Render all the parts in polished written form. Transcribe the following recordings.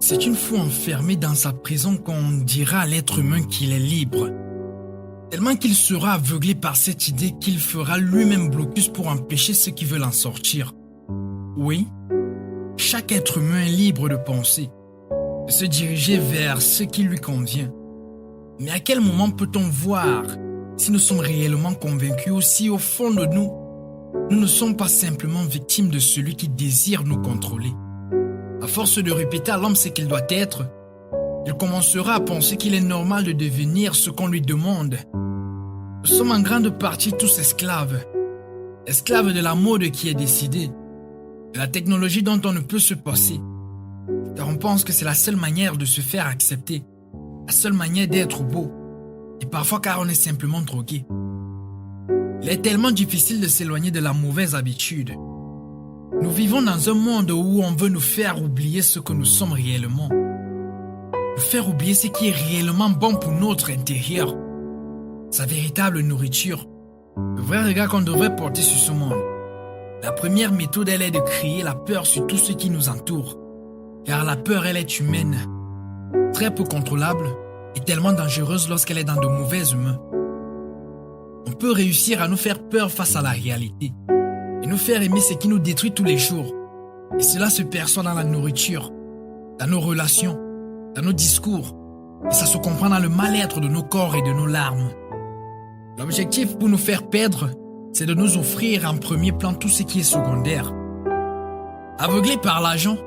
C'est une fois enfermé dans sa prison qu'on dira à l'être humain qu'il est libre. Tellement qu'il sera aveuglé par cette idée qu'il fera lui-même blocus pour empêcher ceux qui veulent en sortir. Oui, chaque être humain est libre de penser, de se diriger vers ce qui lui convient. Mais à quel moment peut-on voir si nous sommes réellement convaincus ou si au fond de nous, nous ne sommes pas simplement victimes de celui qui désire nous contrôler? À force de répéter à l'homme ce qu'il doit être, il commencera à penser qu'il est normal de devenir ce qu'on lui demande. Nous sommes en grande partie tous esclaves. Esclaves de la mode qui est décidée, de la technologie dont on ne peut se passer. Car on pense que c'est la seule manière de se faire accepter, la seule manière d'être beau. Et parfois car on est simplement drogué. Il est tellement difficile de s'éloigner de la mauvaise habitude. Nous vivons dans un monde où on veut nous faire oublier ce que nous sommes réellement. Nous faire oublier ce qui est réellement bon pour notre intérieur. Sa véritable nourriture. Le vrai regard qu'on devrait porter sur ce monde. La première méthode, elle est de créer la peur sur tout ce qui nous entoure. Car la peur, elle est humaine. Très peu contrôlable et tellement dangereuse lorsqu'elle est dans de mauvaises mains. On peut réussir à nous faire peur face à la réalité. Et nous faire aimer ce qui nous détruit tous les jours. Et cela se perçoit dans la nourriture, dans nos relations, dans nos discours. Et ça se comprend dans le mal-être de nos corps et de nos larmes. L'objectif pour nous faire perdre, c'est de nous offrir en premier plan tout ce qui est secondaire. Aveuglés par l'argent,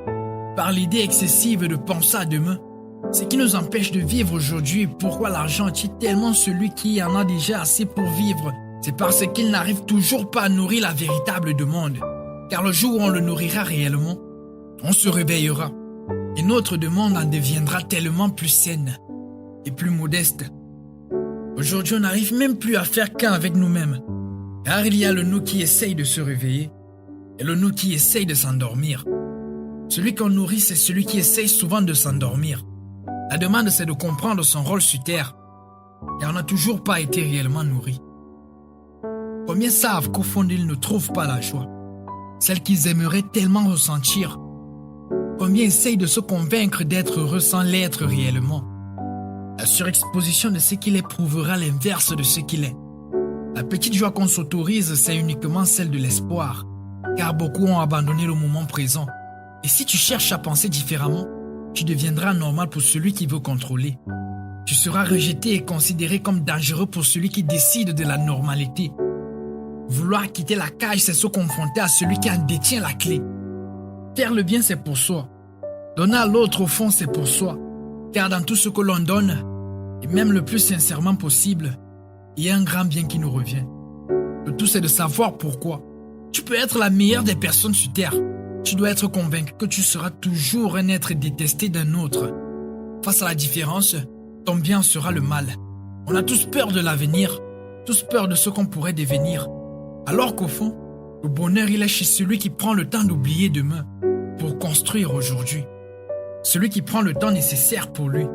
par l'idée excessive de penser à demain, ce qui nous empêche de vivre aujourd'hui et pourquoi l'argent tue tellement celui qui en a déjà assez pour vivre, c'est parce qu'il n'arrive toujours pas à nourrir la véritable demande. Car le jour où on le nourrira réellement, on se réveillera. Et notre demande en deviendra tellement plus saine et plus modeste. Aujourd'hui, on n'arrive même plus à faire qu'un avec nous-mêmes. Car il y a le nous qui essaye de se réveiller et le nous qui essaye de s'endormir. Celui qu'on nourrit, c'est celui qui essaye souvent de s'endormir. La demande, c'est de comprendre son rôle sur Terre. Car on n'a toujours pas été réellement nourri. Combien savent qu'au fond ils ne trouvent pas la joie, celle qu'ils aimeraient tellement ressentir? Combien essayent de se convaincre d'être heureux sans l'être réellement? La surexposition de ce qu'il est prouvera l'inverse de ce qu'il est. La petite joie qu'on s'autorise, c'est uniquement celle de l'espoir, car beaucoup ont abandonné le moment présent. Et si tu cherches à penser différemment, tu deviendras normal pour celui qui veut contrôler. Tu seras rejeté et considéré comme dangereux pour celui qui décide de la normalité. Vouloir quitter la cage, c'est se confronter à celui qui en détient la clé. Faire le bien, c'est pour soi. Donner à l'autre, au fond, c'est pour soi. Car dans tout ce que l'on donne, et même le plus sincèrement possible, il y a un grand bien qui nous revient. Le tout, c'est de savoir pourquoi. Tu peux être la meilleure des personnes sur Terre. Tu dois être convaincu que tu seras toujours un être détesté d'un autre. Face à la différence, ton bien sera le mal. On a tous peur de l'avenir, tous peur de ce qu'on pourrait devenir. Alors qu'au fond, le bonheur, il est chez celui qui prend le temps d'oublier demain pour construire aujourd'hui. Celui qui prend le temps nécessaire pour lui.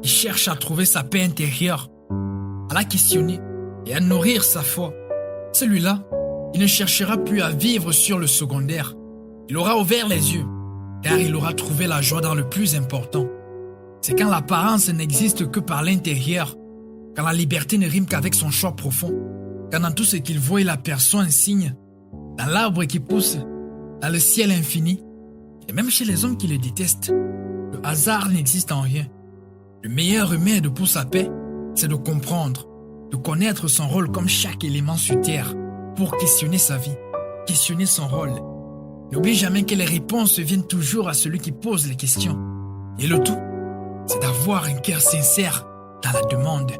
Il cherche à trouver sa paix intérieure, à la questionner et à nourrir sa foi. Celui-là, il ne cherchera plus à vivre sur le secondaire. Il aura ouvert les yeux, car il aura trouvé la joie dans le plus important. C'est quand l'apparence n'existe que par l'intérieur, quand la liberté ne rime qu'avec son choix profond, quand dans tout ce qu'il voit, il aperçoit un signe, dans l'arbre qui pousse, dans le ciel infini, et même chez les hommes qui le détestent. Le hasard n'existe en rien. Le meilleur remède pour sa paix, c'est de comprendre, de connaître son rôle comme chaque élément sur Terre, pour questionner sa vie, questionner son rôle. N'oublie jamais que les réponses viennent toujours à celui qui pose les questions. Et le tout, c'est d'avoir un cœur sincère dans la demande.